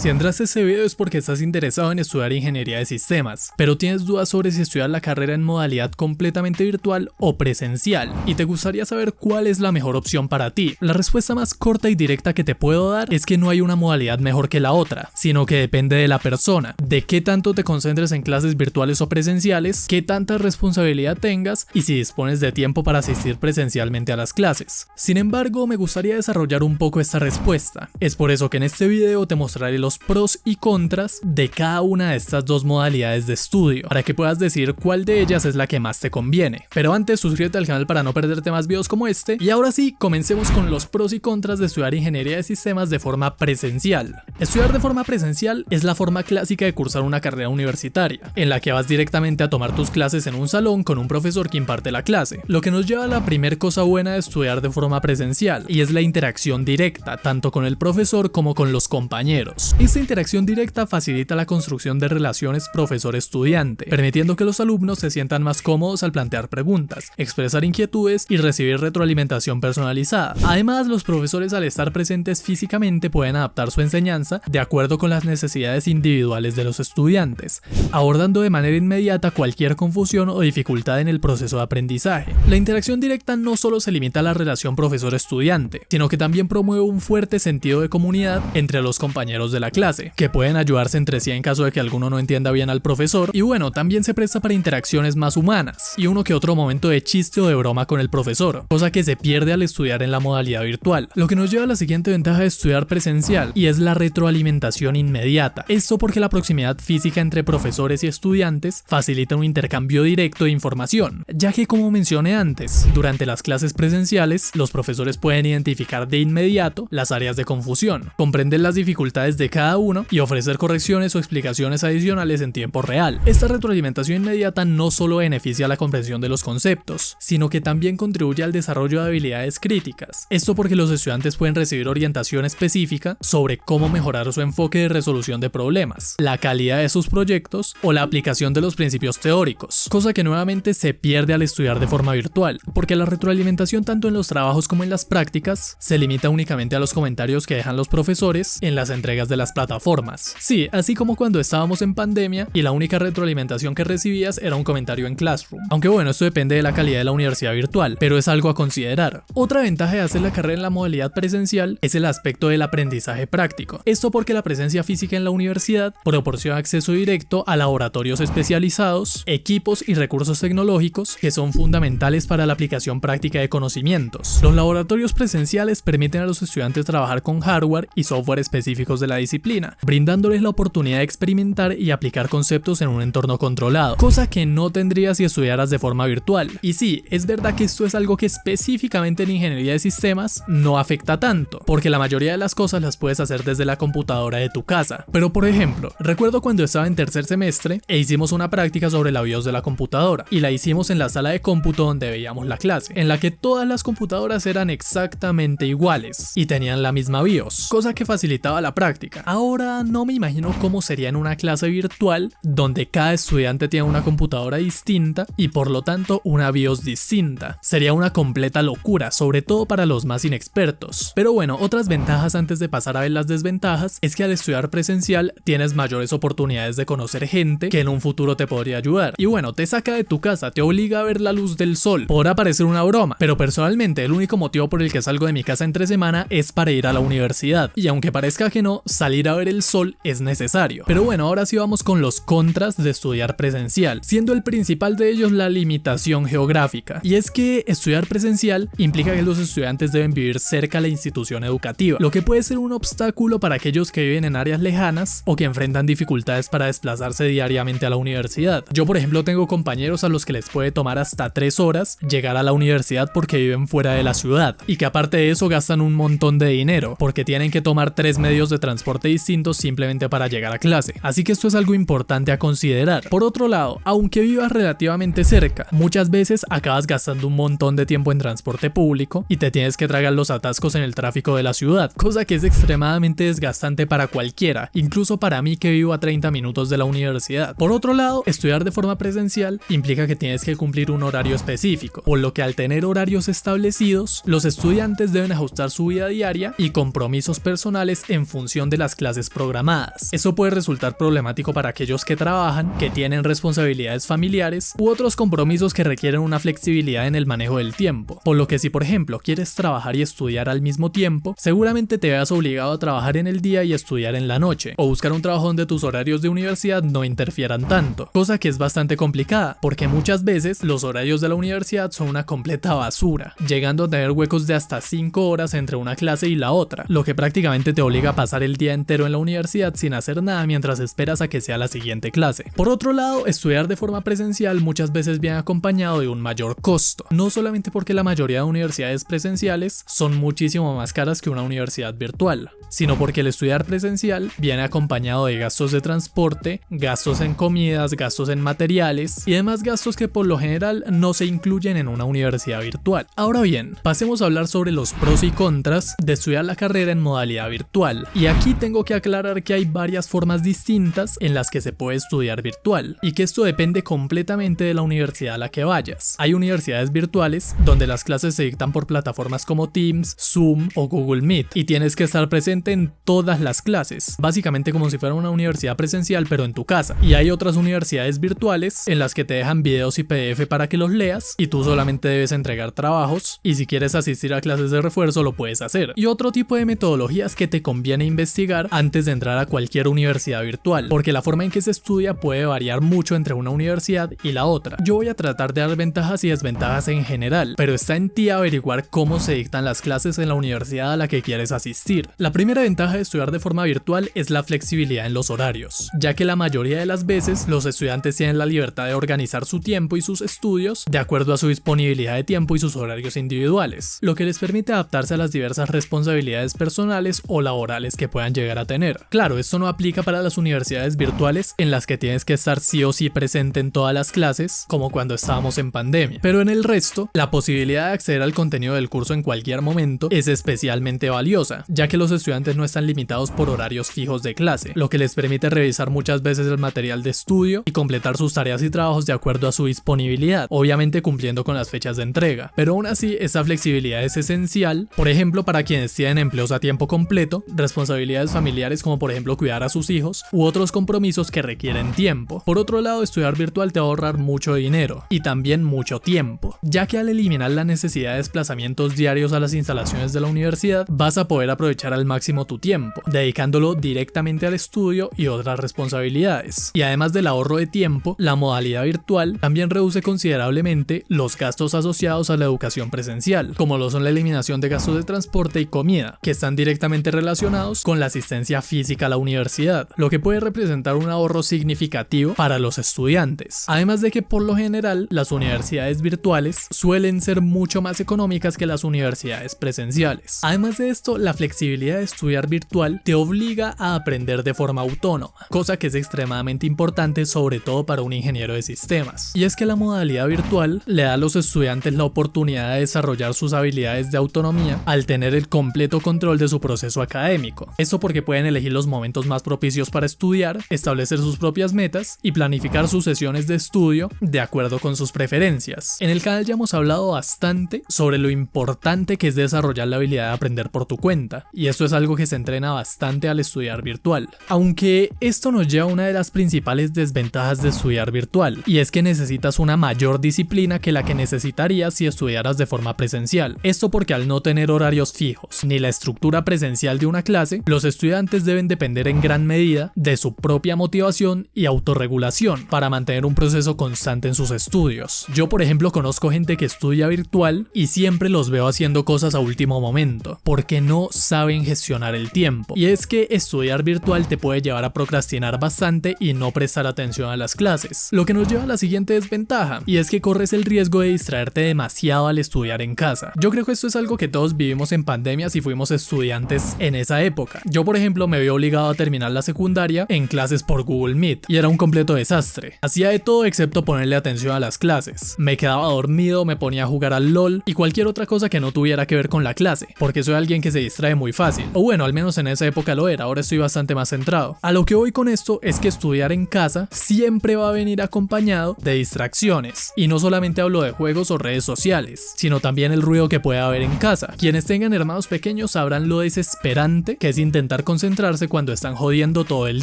Si entraste a este video es porque estás interesado en estudiar ingeniería de sistemas, pero tienes dudas sobre si estudiar la carrera en modalidad completamente virtual o presencial, y te gustaría saber cuál es la mejor opción para ti. La respuesta más corta y directa que te puedo dar es que no hay una modalidad mejor que la otra, sino que depende de la persona, de qué tanto te concentres en clases virtuales o presenciales, qué tanta responsabilidad tengas y si dispones de tiempo para asistir presencialmente a las clases. Sin embargo, me gustaría desarrollar un poco esta respuesta. Es por eso que en este video te mostraré los pros y contras de cada una de estas dos modalidades de estudio, para que puedas decidir cuál de ellas es la que más te conviene. Pero antes, suscríbete al canal para no perderte más videos como este, y ahora sí, comencemos con los pros y contras de estudiar ingeniería de sistemas de forma presencial. Estudiar de forma presencial es la forma clásica de cursar una carrera universitaria, en la que vas directamente a tomar tus clases en un salón con un profesor que imparte la clase, lo que nos lleva a la primer cosa buena de estudiar de forma presencial, y es la interacción directa, tanto con el profesor como con los compañeros. Esta interacción directa facilita la construcción de relaciones profesor-estudiante, permitiendo que los alumnos se sientan más cómodos al plantear preguntas, expresar inquietudes y recibir retroalimentación personalizada. Además, los profesores, al estar presentes físicamente, pueden adaptar su enseñanza de acuerdo con las necesidades individuales de los estudiantes, abordando de manera inmediata cualquier confusión o dificultad en el proceso de aprendizaje. La interacción directa no solo se limita a la relación profesor-estudiante, sino que también promueve un fuerte sentido de comunidad entre los compañeros de la clase, que pueden ayudarse entre sí en caso de que alguno no entienda bien al profesor, y bueno, también se presta para interacciones más humanas, y uno que otro momento de chiste o de broma con el profesor, cosa que se pierde al estudiar en la modalidad virtual. Lo que nos lleva a la siguiente ventaja de estudiar presencial, y es la retroalimentación inmediata. Esto porque la proximidad física entre profesores y estudiantes facilita un intercambio directo de información, ya que, como mencioné antes, durante las clases presenciales, los profesores pueden identificar de inmediato las áreas de confusión, comprender las dificultades de cada uno y ofrecer correcciones o explicaciones adicionales en tiempo real. Esta retroalimentación inmediata no solo beneficia la comprensión de los conceptos, sino que también contribuye al desarrollo de habilidades críticas. Esto porque los estudiantes pueden recibir orientación específica sobre cómo mejorar su enfoque de resolución de problemas, la calidad de sus proyectos o la aplicación de los principios teóricos, cosa que nuevamente se pierde al estudiar de forma virtual, porque la retroalimentación tanto en los trabajos como en las prácticas se limita únicamente a los comentarios que dejan los profesores en las entregas de las plataformas. Sí, así como cuando estábamos en pandemia y la única retroalimentación que recibías era un comentario en Classroom. Aunque bueno, esto depende de la calidad de la universidad virtual, pero es algo a considerar. Otra ventaja de hacer la carrera en la modalidad presencial es el aspecto del aprendizaje práctico. Esto porque la presencia física en la universidad proporciona acceso directo a laboratorios especializados, equipos y recursos tecnológicos que son fundamentales para la aplicación práctica de conocimientos. Los laboratorios presenciales permiten a los estudiantes trabajar con hardware y software específicos de la disciplina, brindándoles la oportunidad de experimentar y aplicar conceptos en un entorno controlado, cosa que no tendrías si estudiaras de forma virtual. Y sí, es verdad que esto es algo que específicamente en ingeniería de sistemas no afecta tanto, porque la mayoría de las cosas las puedes hacer desde la computadora de tu casa. Pero por ejemplo, recuerdo cuando estaba en tercer semestre e hicimos una práctica sobre la BIOS de la computadora, y la hicimos en la sala de cómputo donde veíamos la clase, en la que todas las computadoras eran exactamente iguales y tenían la misma BIOS, cosa que facilitaba la práctica. Ahora no me imagino cómo sería en una clase virtual donde cada estudiante tiene una computadora distinta y por lo tanto una BIOS distinta. Sería una completa locura, sobre todo para los más inexpertos. Pero bueno, otras ventajas antes de pasar a ver las desventajas es que al estudiar presencial tienes mayores oportunidades de conocer gente que en un futuro te podría ayudar. Y bueno, te saca de tu casa, te obliga a ver la luz del sol. Podrá parecer una broma, pero personalmente el único motivo por el que salgo de mi casa entre semana es para ir a la universidad. Y aunque parezca que no, salir a ver el sol es necesario. Pero bueno, ahora sí vamos con los contras de estudiar presencial, siendo el principal de ellos la limitación geográfica. Y es que estudiar presencial implica que los estudiantes deben vivir cerca a la institución educativa, lo que puede ser un obstáculo para aquellos que viven en áreas lejanas o que enfrentan dificultades para desplazarse diariamente a la universidad. Yo, por ejemplo, tengo compañeros a los que les puede tomar hasta 3 horas llegar a la universidad porque viven fuera de la ciudad, y que aparte de eso gastan un montón de dinero porque tienen que tomar 3 medios de transporte distintos simplemente para llegar a clase. Así que esto es algo importante a considerar. Por otro lado, aunque vivas relativamente cerca, muchas veces acabas gastando un montón de tiempo en transporte público y te tienes que tragar los atascos en el tráfico de la ciudad, cosa que es extremadamente desgastante para cualquiera, incluso para mí que vivo a 30 minutos de la universidad. Por otro lado, estudiar de forma presencial implica que tienes que cumplir un horario específico, por lo que al tener horarios establecidos, los estudiantes deben ajustar su vida diaria y compromisos personales en función de las las clases programadas. Eso puede resultar problemático para aquellos que trabajan, que tienen responsabilidades familiares u otros compromisos que requieren una flexibilidad en el manejo del tiempo. Por lo que si por ejemplo quieres trabajar y estudiar al mismo tiempo, seguramente te veas obligado a trabajar en el día y estudiar en la noche, o buscar un trabajo donde tus horarios de universidad no interfieran tanto, cosa que es bastante complicada, porque muchas veces los horarios de la universidad son una completa basura, llegando a tener huecos de hasta 5 horas entre una clase y la otra, lo que prácticamente te obliga a pasar el día entero en la universidad sin hacer nada mientras esperas a que sea la siguiente clase. Por otro lado, estudiar de forma presencial muchas veces viene acompañado de un mayor costo, no solamente porque la mayoría de universidades presenciales son muchísimo más caras que una universidad virtual, sino porque el estudiar presencial viene acompañado de gastos de transporte, gastos en comidas, gastos en materiales y demás gastos que por lo general no se incluyen en una universidad virtual. Ahora bien, pasemos a hablar sobre los pros y contras de estudiar la carrera en modalidad virtual. Y aquí tengo que aclarar que hay varias formas distintas en las que se puede estudiar virtual y que esto depende completamente de la universidad a la que vayas. Hay universidades virtuales donde las clases se dictan por plataformas como Teams, Zoom o Google Meet y tienes que estar presente en todas las clases, básicamente como si fuera una universidad presencial pero en tu casa. Y hay otras universidades virtuales en las que te dejan videos y PDF para que los leas y tú solamente debes entregar trabajos, y si quieres asistir a clases de refuerzo lo puedes hacer. Y otro tipo de metodologías que te conviene investigar antes de entrar a cualquier universidad virtual, porque la forma en que se estudia puede variar mucho entre una universidad y la otra. Yo voy a tratar de dar ventajas y desventajas en general, pero está en ti averiguar cómo se dictan las clases en la universidad a la que quieres asistir. La primera ventaja de estudiar de forma virtual es la flexibilidad en los horarios, ya que la mayoría de las veces los estudiantes tienen la libertad de organizar su tiempo y sus estudios de acuerdo a su disponibilidad de tiempo y sus horarios individuales, lo que les permite adaptarse a las diversas responsabilidades personales o laborales que puedan llegar a tener. Claro, esto no aplica para las universidades virtuales en las que tienes que estar sí o sí presente en todas las clases, como cuando estábamos en pandemia, pero en el resto, la posibilidad de acceder al contenido del curso en cualquier momento es especialmente valiosa, ya que los estudiantes no están limitados por horarios fijos de clase, lo que les permite revisar muchas veces el material de estudio y completar sus tareas y trabajos de acuerdo a su disponibilidad, obviamente cumpliendo con las fechas de entrega. Pero aún así, esa flexibilidad es esencial, por ejemplo, para quienes tienen empleos a tiempo completo, responsabilidades familiares como por ejemplo cuidar a sus hijos u otros compromisos que requieren tiempo. Por otro lado, estudiar virtual te va a ahorrar mucho dinero y también mucho tiempo, ya que al eliminar la necesidad de desplazamientos diarios a las instalaciones de la universidad, vas a poder aprovechar al máximo tu tiempo, dedicándolo directamente al estudio y otras responsabilidades. Y además del ahorro de tiempo, la modalidad virtual también reduce considerablemente los gastos asociados a la educación presencial, como lo son la eliminación de gastos de transporte y comida, que están directamente relacionados con la asistencia física a la universidad, lo que puede representar un ahorro significativo para los estudiantes. Además de que por lo general las universidades virtuales suelen ser mucho más económicas que las universidades presenciales. Además de esto, la flexibilidad de estudiar virtual te obliga a aprender de forma autónoma, cosa que es extremadamente importante sobre todo para un ingeniero de sistemas. Y es que la modalidad virtual le da a los estudiantes la oportunidad de desarrollar sus habilidades de autonomía al tener el completo control de su proceso académico. Esto porque pueden elegir los momentos más propicios para estudiar, establecer sus propias metas y planificar sus sesiones de estudio de acuerdo con sus preferencias. En el canal ya hemos hablado bastante sobre lo importante que es desarrollar la habilidad de aprender por tu cuenta, y esto es algo que se entrena bastante al estudiar virtual. Aunque esto nos lleva a una de las principales desventajas de estudiar virtual, y es que necesitas una mayor disciplina que la que necesitarías si estudiaras de forma presencial. Esto porque al no tener horarios fijos ni la estructura presencial de una clase, los estudiantes deben depender en gran medida de su propia motivación y autorregulación para mantener un proceso constante en sus estudios. Yo, por ejemplo, conozco gente que estudia virtual y siempre los veo haciendo cosas a último momento, porque no saben gestionar el tiempo. Y es que estudiar virtual te puede llevar a procrastinar bastante y no prestar atención a las clases, lo que nos lleva a la siguiente desventaja, y es que corres el riesgo de distraerte demasiado al estudiar en casa. Yo creo que esto es algo que todos vivimos en pandemia si fuimos estudiantes en esa época. Yo, por ejemplo, me vi obligado a terminar la secundaria en clases por Google Meet y era un completo desastre. Hacía de todo excepto ponerle atención a las clases. Me quedaba dormido, me ponía a jugar al LOL y cualquier otra cosa que no tuviera que ver con la clase, porque soy alguien que se distrae muy fácil. O bueno, al menos en esa época lo era, ahora estoy bastante más centrado. A lo que voy con esto es que estudiar en casa siempre va a venir acompañado de distracciones. Y no solamente hablo de juegos o redes sociales, sino también el ruido que puede haber en casa. Quienes tengan hermanos pequeños sabrán lo desesperante que es intentar intentar concentrarse cuando están jodiendo todo el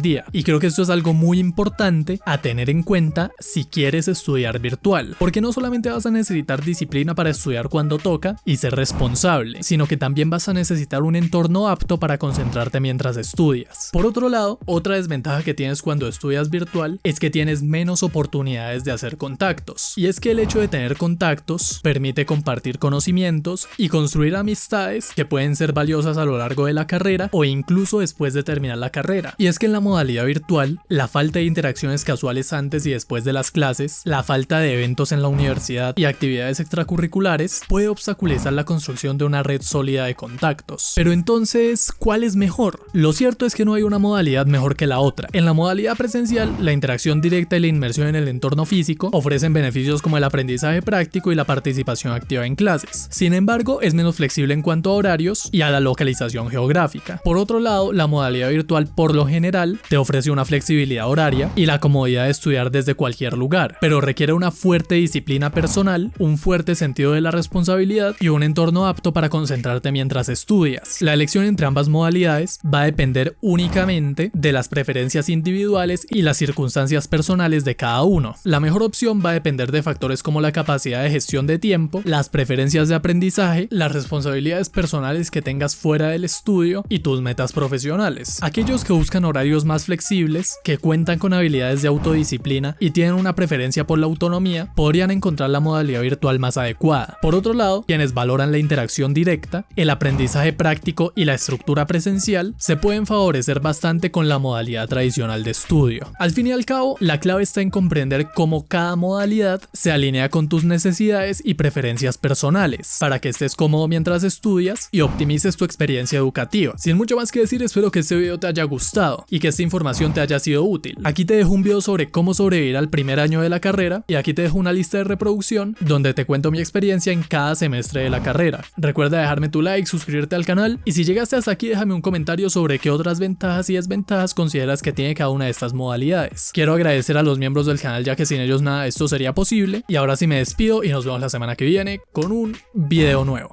día. Y creo que esto es algo muy importante a tener en cuenta si quieres estudiar virtual, porque no solamente vas a necesitar disciplina para estudiar cuando toca y ser responsable, sino que también vas a necesitar un entorno apto para concentrarte mientras estudias. Por otro lado, otra desventaja que tienes cuando estudias virtual es que tienes menos oportunidades de hacer contactos. Y es que el hecho de tener contactos permite compartir conocimientos y construir amistades que pueden ser valiosas a lo largo de la carrera o incluso después de terminar la carrera. Y es que en la modalidad virtual, la falta de interacciones casuales antes y después de las clases, la falta de eventos en la universidad y actividades extracurriculares puede obstaculizar la construcción de una red sólida de contactos. Pero entonces, ¿cuál es mejor? Lo cierto es que no hay una modalidad mejor que la otra. En la modalidad presencial, la interacción directa y la inmersión en el entorno físico ofrecen beneficios como el aprendizaje práctico y la participación activa en clases. Sin embargo, es menos flexible en cuanto a horarios y a la localización geográfica. Por otro lado, la modalidad virtual por lo general te ofrece una flexibilidad horaria y la comodidad de estudiar desde cualquier lugar, pero requiere una fuerte disciplina personal, un fuerte sentido de la responsabilidad y un entorno apto para concentrarte mientras estudias. La elección entre ambas modalidades va a depender únicamente de las preferencias individuales y las circunstancias personales de cada uno. La mejor opción va a depender de factores como la capacidad de gestión de tiempo, las preferencias de aprendizaje, las responsabilidades personales que tengas fuera del estudio y tus metas profesionales. Aquellos que buscan horarios más flexibles, que cuentan con habilidades de autodisciplina y tienen una preferencia por la autonomía, podrían encontrar la modalidad virtual más adecuada. Por otro lado, quienes valoran la interacción directa, el aprendizaje práctico y la estructura presencial, se pueden favorecer bastante con la modalidad tradicional de estudio. Al fin y al cabo, la clave está en comprender cómo cada modalidad se alinea con tus necesidades y preferencias personales, para que estés cómodo mientras estudias y optimices tu experiencia educativa. Sin mucho más que decir, espero que este video te haya gustado y que esta información te haya sido útil. Aquí te dejo un video sobre cómo sobrevivir al primer año de la carrera y aquí te dejo una lista de reproducción donde te cuento mi experiencia en cada semestre de la carrera. Recuerda dejarme tu like, suscribirte al canal y si llegaste hasta aquí déjame un comentario sobre qué otras ventajas y desventajas consideras que tiene cada una de estas modalidades. Quiero agradecer a los miembros del canal ya que sin ellos nada de esto sería posible y ahora sí me despido y nos vemos la semana que viene con un video nuevo.